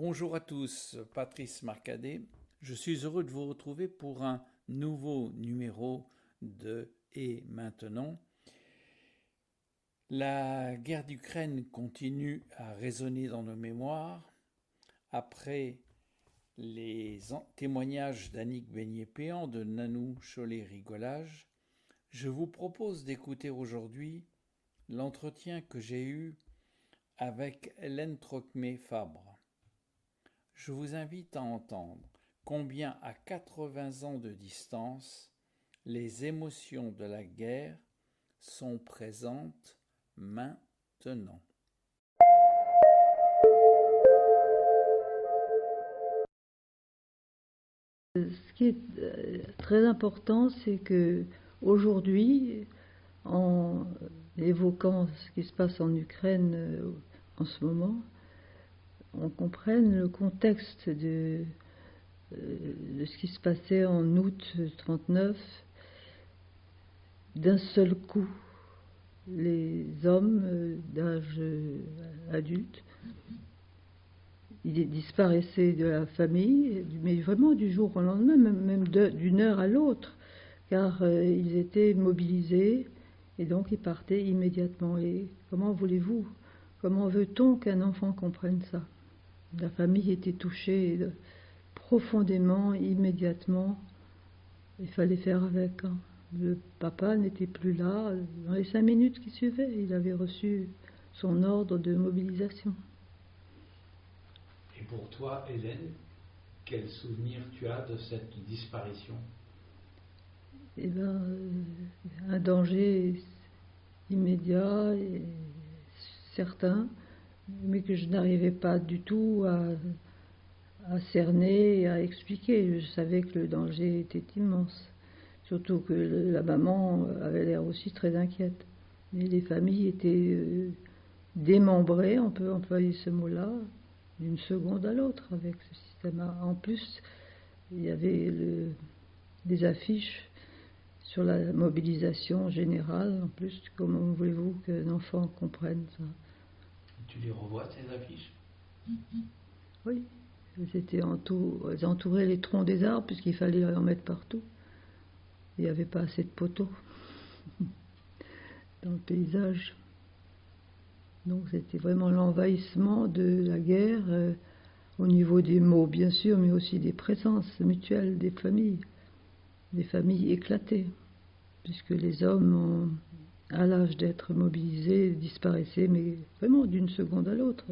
Bonjour à tous, Patrice Marcadet. Je suis heureux de vous retrouver pour un nouveau numéro de Et maintenant. La guerre d'Ukraine continue à résonner dans nos mémoires. Après les témoignages d'Annick Beignet-Péan, de Nanou Chollet-Rigolage, je vous propose d'écouter aujourd'hui l'entretien que j'ai eu avec Hélène Trocmé-Fabre. Je vous invite à entendre combien à 80 ans de distance, les émotions de la guerre sont présentes maintenant. Ce qui est très important, c'est que aujourd'hui, en évoquant ce qui se passe en Ukraine en ce moment, on comprenne le contexte de ce qui se passait en août 1939. D'un seul coup, les hommes d'âge adulte, ils disparaissaient de la famille, mais vraiment du jour au lendemain, même d'une heure à l'autre, car ils étaient mobilisés et donc ils partaient immédiatement. Et comment voulez-vous, comment veut-on qu'un enfant comprenne ça? La famille était touchée profondément, immédiatement. Il fallait faire avec. Le papa n'était plus là. Dans les 5 minutes qui suivaient, il avait reçu son ordre de mobilisation. Et pour toi, Hélène, quel souvenir tu as de cette disparition? Eh bien, un danger immédiat et certain, mais que je n'arrivais pas du tout à cerner et à expliquer. Je savais que le danger était immense, surtout que la maman avait l'air aussi très inquiète. Et les familles étaient démembrées, on peut employer ce mot-là, d'une seconde à l'autre avec ce système-là. En plus, il y avait des affiches sur la mobilisation générale. En plus, comment voulez-vous qu'un enfant comprenne ça? Tu les revois, ces affiches? Oui, elles entouraient les troncs des arbres puisqu'il fallait en mettre partout. Il n'y avait pas assez de poteaux dans le paysage. Donc c'était vraiment l'envahissement de la guerre au niveau des mots, bien sûr, mais aussi des présences mutuelles des familles éclatées, puisque les hommes, à l'âge d'être mobilisés, disparaissaient, mais vraiment d'une seconde à l'autre.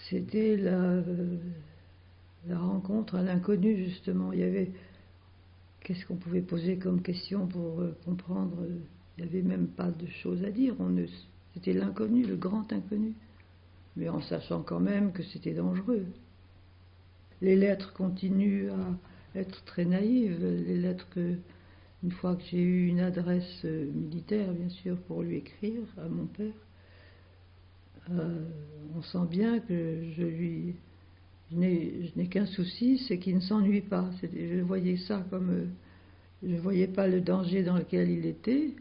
C'était la rencontre à l'inconnu, justement. Il y avait... Qu'est-ce qu'on pouvait poser comme question pour comprendre? Il n'y avait même pas de choses à dire. C'était l'inconnu, le grand inconnu. Mais en sachant quand même que c'était dangereux. Les lettres continuent à être très naïves. Les lettres une fois que j'ai eu une adresse militaire, bien sûr, pour lui écrire à mon père, on sent bien que je n'ai qu'un souci, c'est qu'il ne s'ennuie pas. Je voyais ça comme... je ne voyais pas le danger dans lequel il était.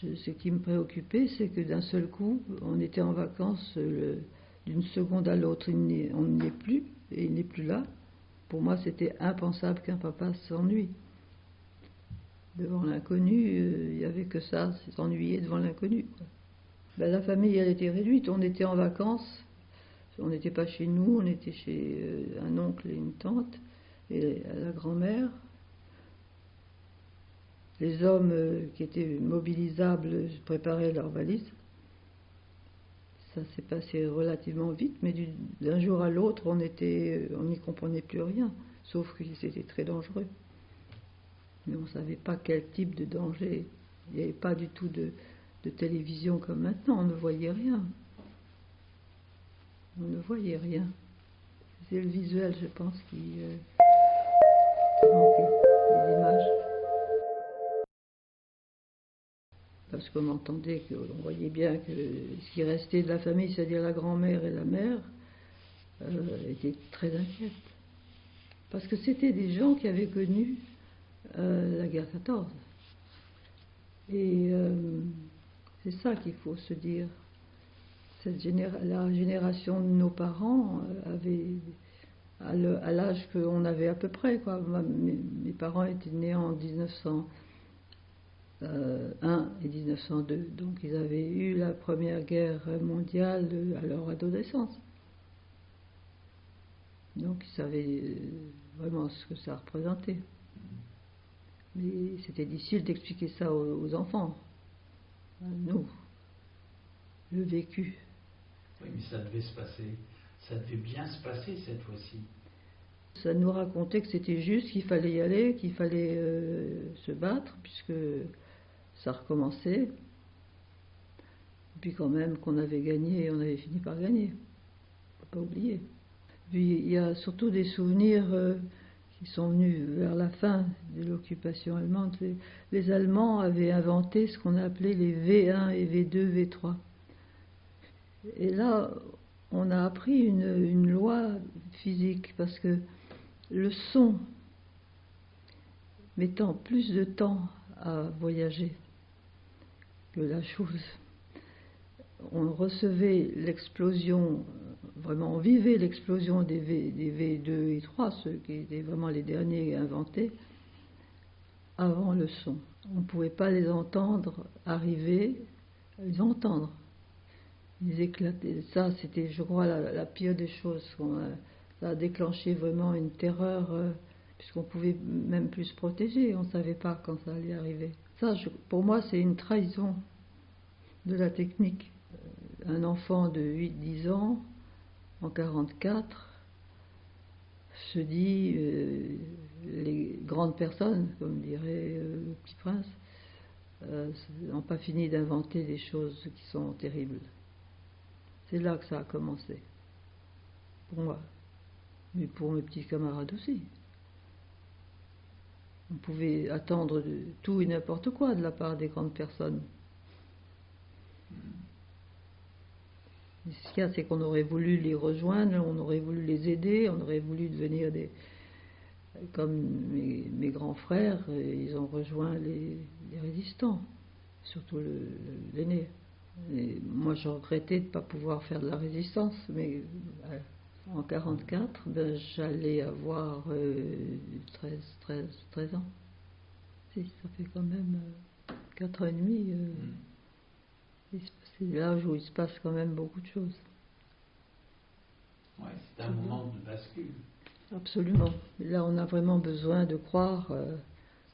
Ce qui me préoccupait, c'est que d'un seul coup, on était en vacances d'une seconde à l'autre. On n'y est plus, et il n'est plus là. Pour moi, c'était impensable qu'un papa s'ennuie. Devant l'inconnu, il n'y avait que ça, s'ennuyer devant l'inconnu. La famille, elle était réduite. On était en vacances. On n'était pas chez nous, on était chez un oncle et une tante, et la grand-mère. Les hommes qui étaient mobilisables préparaient leurs valises. Ça s'est passé relativement vite, mais d'un jour à l'autre, on n'y comprenait plus rien, sauf que c'était très dangereux. Mais on ne savait pas quel type de danger. Il n'y avait pas du tout de télévision comme maintenant, on ne voyait rien. On ne voyait rien. C'est le visuel, je pense, qui manquait, les images. Parce qu'on entendait, on voyait bien que ce qui restait de la famille, c'est-à-dire la grand-mère et la mère, étaient très inquiètes. Parce que c'était des gens qui avaient connu la guerre 14. Et c'est ça qu'il faut se dire. La génération de nos parents avait, à l'âge qu'on avait à peu près, quoi. Mes parents étaient nés en 1901 et 1902, donc ils avaient eu la Première Guerre mondiale à leur adolescence. Donc ils savaient vraiment ce que ça représentait. Mais c'était difficile d'expliquer ça aux enfants, à nous, le vécu. Oui, mais ça devait se passer, ça devait bien se passer cette fois-ci. Ça nous racontait que c'était juste, qu'il fallait y aller, qu'il fallait se battre, puisque ça recommençait. Et puis quand même qu'on avait gagné, on avait fini par gagner. Faut pas oublier. Puis il y a surtout des souvenirs qui sont venus vers la fin de l'occupation allemande. Les Allemands avaient inventé ce qu'on appelait les V1 et V2, V3. Et là, on a appris une loi physique, parce que le son mettant plus de temps à voyager que la chose, on recevait l'explosion, vraiment on vivait l'explosion des V2 et 3, ceux qui étaient vraiment les derniers inventés, avant le son. On ne pouvait pas les entendre arriver, les entendre. Ils éclataient. Ça, c'était, je crois, la pire des choses. Ça a déclenché vraiment une terreur, puisqu'on pouvait même plus se protéger. On ne savait pas quand ça allait arriver. Ça, pour moi, c'est une trahison de la technique. Un enfant de 8-10 ans, en 1944, se dit, les grandes personnes, comme dirait le Petit Prince, n'ont pas fini d'inventer des choses qui sont terribles. C'est là que ça a commencé, pour moi, mais pour mes petits camarades aussi. On pouvait attendre tout et n'importe quoi de la part des grandes personnes. Et ce qu'il y a, c'est qu'on aurait voulu les rejoindre, on aurait voulu les aider, on aurait voulu devenir comme mes grands frères, ils ont rejoint les résistants, surtout l'aîné. Et moi, je regrettais de ne pas pouvoir faire de la résistance, mais en 1944, j'allais avoir 13 ans. Si, ça fait quand même 4 ans et demi. C'est l'âge où il se passe quand même beaucoup de choses. Ouais, c'est un moment de bascule. Absolument. Et là, on a vraiment besoin de croire,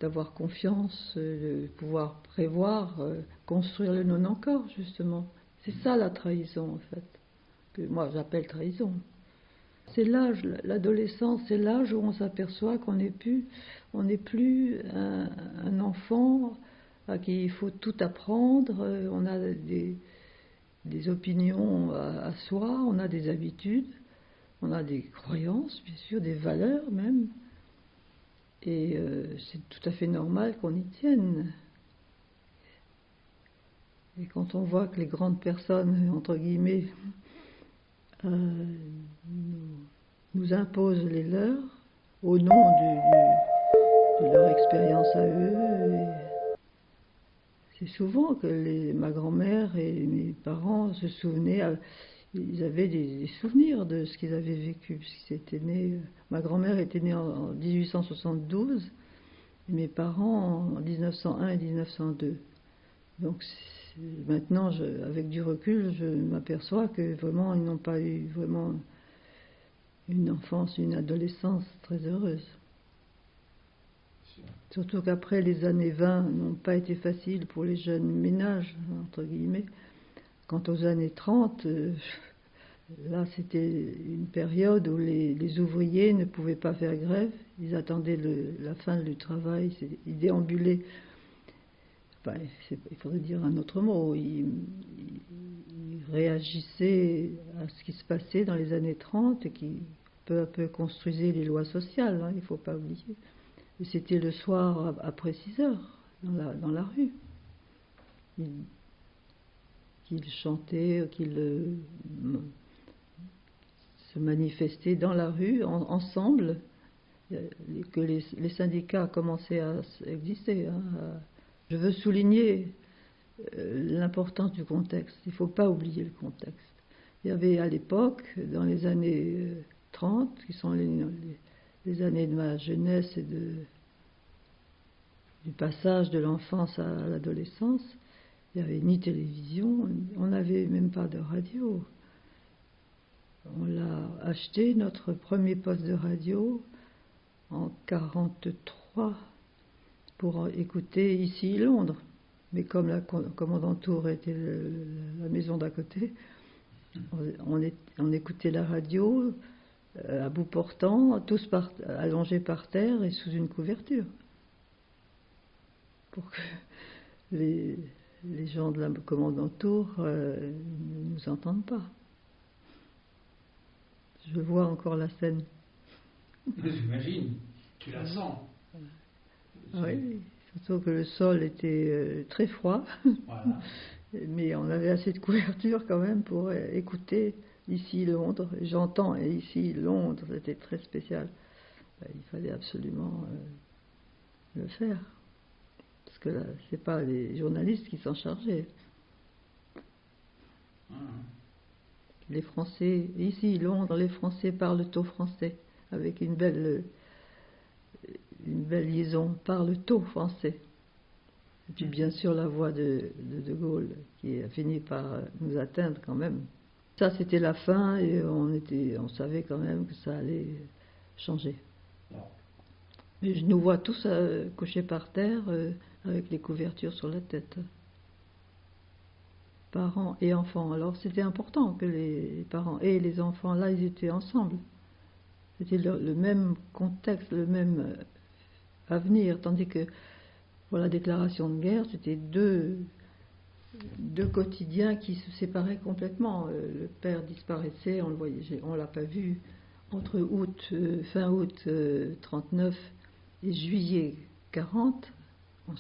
d'avoir confiance, de pouvoir prévoir, construire le non encore, justement. C'est ça la trahison, en fait, que moi j'appelle trahison. C'est l'âge, l'adolescence, c'est l'âge où on s'aperçoit qu'on n'est plus un enfant à qui il faut tout apprendre, on a des opinions à soi, on a des habitudes, on a des croyances, bien sûr, des valeurs même. Et c'est tout à fait normal qu'on y tienne. Et quand on voit que les grandes personnes, entre guillemets, nous imposent les leurs, au nom de leur expérience à eux, c'est souvent que ma grand-mère et mes parents se souvenaient, ils avaient des souvenirs de ce qu'ils avaient vécu, puisqu'ils étaient nés. Ma grand-mère était née en 1872, et mes parents en 1901 et 1902. Donc maintenant, avec du recul, je m'aperçois que vraiment, ils n'ont pas eu vraiment une enfance, une adolescence très heureuse. Surtout qu'après, les années 20 n'ont pas été faciles pour les jeunes ménages, entre guillemets. Quant aux années 30, là, c'était une période où les ouvriers ne pouvaient pas faire grève. Ils attendaient la fin du travail, ils déambulaient. Enfin, il faudrait dire un autre mot. Ils réagissaient à ce qui se passait dans les années 30 et qui, peu à peu, construisaient les lois sociales, il ne faut pas oublier. Et c'était le soir après 6 heures, dans la rue. Qu'ils chantaient, qu'ils se manifestaient dans la rue, ensemble, que les syndicats commençaient à exister. Je veux souligner l'importance du contexte. Il ne faut pas oublier le contexte. Il y avait à l'époque, dans les années 30, qui sont les années de ma jeunesse et du passage de l'enfance à l'adolescence, il n'y avait ni télévision, on n'avait même pas de radio. On l'a acheté, notre premier poste de radio, en 1943, pour écouter ici Londres. Mais comme la Kommandantur était la maison d'à côté, on écoutait la radio à bout portant, tous allongés par terre et sous une couverture, pour que les gens de la Kommandantur ne nous entendent pas. Je vois encore la scène. J'imagine, tu la sens. Oui, surtout que le sol était très froid, Voilà. mais on avait assez de couverture quand même pour écouter ici Londres. J'entends et ici Londres, c'était très spécial. Il fallait absolument le faire, parce que là, c'est pas les journalistes qui s'en chargeaient. Les Français, ici Londres, les Français parlent tôt français, avec une belle liaison, parle tôt français. Et puis bien sûr la voix de Gaulle qui a fini par nous atteindre quand même. Ça c'était la fin et on savait quand même que ça allait changer. Mais je nous vois tous couchés par terre avec les couvertures sur la tête. Parents et enfants. Alors c'était important que les parents et les enfants, là ils étaient ensemble. C'était le même contexte, le même avenir, tandis que pour la déclaration de guerre, c'était deux quotidiens qui se séparaient complètement. Le père disparaissait, on le voyait, on l'a pas vu entre fin août 39 et juillet 40. On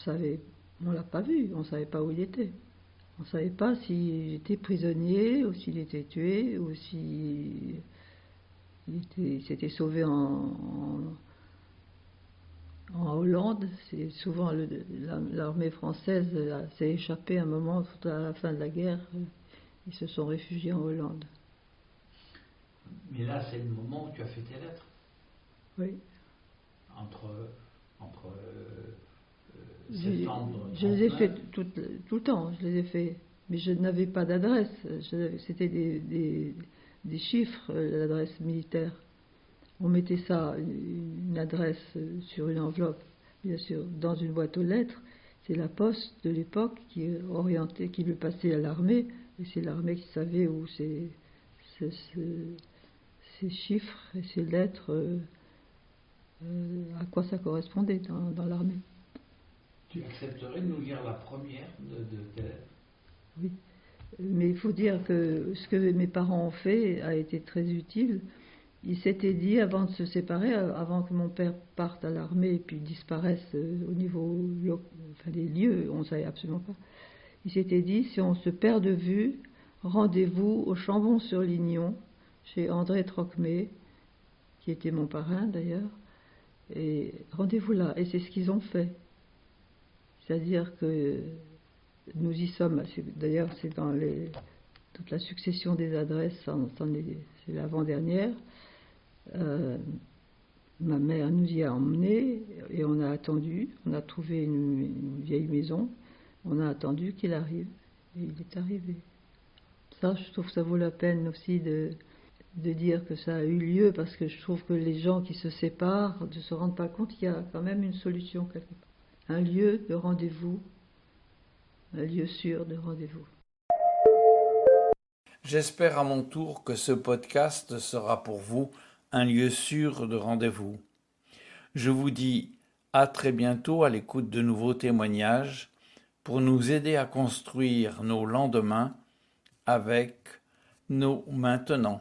l'a pas vu, on savait pas où il était. On ne savait pas s'il était prisonnier ou s'il était tué ou s'il s'était sauvé en Hollande. C'est souvent l'armée française s'est échappée un moment à la fin de la guerre. Ils se sont réfugiés en Hollande. Mais là, c'est le moment où tu as fait tes lettres. Oui. Entre septembre. Je les ai fait tout le temps, je les ai fait. Mais je n'avais pas d'adresse. C'était des chiffres, l'adresse militaire. On mettait ça, une adresse sur une enveloppe, bien sûr, dans une boîte aux lettres. C'est la poste de l'époque qui orientait, qui le passait à l'armée, et c'est l'armée qui savait où ces chiffres et ces lettres, à quoi ça correspondait dans l'armée. Tu accepterais de nous lire la première de tes lettres? Oui, mais il faut dire que ce que mes parents ont fait a été très utile. Ils s'étaient dit, avant de se séparer, avant que mon père parte à l'armée et puis disparaisse au niveau des lieux, on ne savait absolument pas. Ils s'étaient dit, si on se perd de vue, rendez-vous au Chambon-sur-Lignon, chez André Trocmé, qui était mon parrain d'ailleurs, et rendez-vous là. Et c'est ce qu'ils ont fait. C'est-à-dire que nous y sommes, d'ailleurs c'est dans toute la succession des adresses, c'est l'avant-dernière. Ma mère nous y a emmenés et on a attendu, on a trouvé une vieille maison, on a attendu qu'il arrive et il est arrivé. Ça, je trouve que ça vaut la peine aussi de dire que ça a eu lieu, parce que je trouve que les gens qui se séparent ne se rendent pas compte qu'il y a quand même une solution quelque part. Un lieu de rendez-vous, un lieu sûr de rendez-vous. J'espère à mon tour que ce podcast sera pour vous un lieu sûr de rendez-vous. Je vous dis à très bientôt à l'écoute de nouveaux témoignages pour nous aider à construire nos lendemains avec nos maintenant.